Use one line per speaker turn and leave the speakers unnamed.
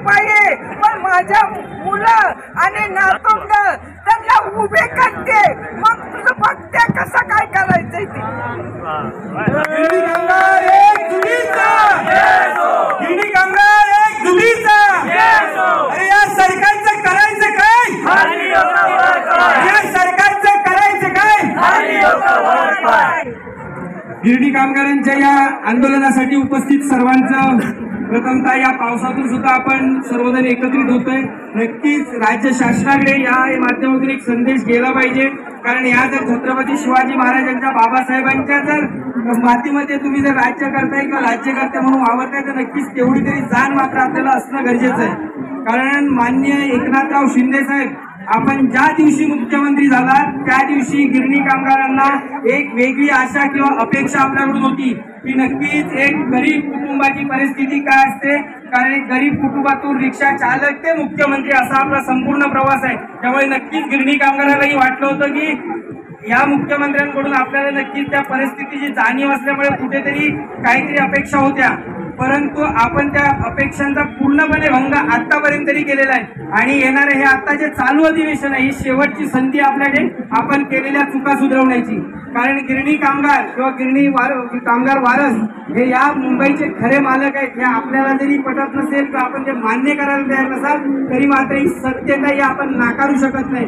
पाहिजे, पण माझ्या मुलं आणि नातवंड त्यांना उभे करते, मग तुझं बघते कसं काय करायचंय ते.
गिरणी कामगार एक जुटीचा, गिरणी कामगार एक जुटीचा. अरे या सरकारचं करायचं काय, या सरकारचं करायचं काय. गिरणी कामगारांच्या या आंदोलनासाठी उपस्थित सर्वांचं प्रथमतः या पावसातून सुद्धा आपण सर्वजण एकत्रित होतोय. नक्कीच राज्य शासनाकडे या माध्यमातून एक संदेश गेला पाहिजे, कारण या जर छत्रपती शिवाजी महाराजांच्या बाबासाहेबांच्या जर मातीमध्ये तुम्ही जर राज्य करताय किंवा राज्यकर्ते म्हणून वावरताय तर नक्कीच तेवढी तरी जाण मात्र आपल्याला असणं गरजेचं आहे. कारण माननीय एकनाथराव शिंदे साहेब आपण ज्या दिवशी मुख्यमंत्री झालात त्या दिवशी गिरणी कामगारांना एक वेगळी आशा किंवा अपेक्षा आपल्याकडून होती की नक्कीच एक गरीब कुटुंबाची परिस्थिती काय असते, कारण एक गरीब कुटुंबातून रिक्षा चालक ते मुख्यमंत्री असा आपला संपूर्ण प्रवास आहे. त्यामुळे नक्कीच गिरणी कामगारालाही वाटलं होतं की या मुख्यमंत्र्यांकडून आपल्याला नक्कीच त्या परिस्थितीची जाणीव असल्यामुळे कुठेतरी काहीतरी अपेक्षा होत्या, परंतु आपण त्या अपेक्षांचा पूर्णपणे भंग आतापर्यंत तरी केलेला आहे. आणि येणारे हे आता जे चालू अधिवेशन आहे ही शेवटची संधी आपल्याकडे आपण केलेल्या चुका सुधारवण्याची. कारण गिरणी कामगार किंवा गिरणी कामगार वारस हे या मुंबईचे खरे मालक आहेत. हे आपल्याला जरी पटत नसेल किंवा आपण ते मान्य करायला तयार नसाल तरी मात्र ही सत्यता ही आपण नाकारू शकत नाही.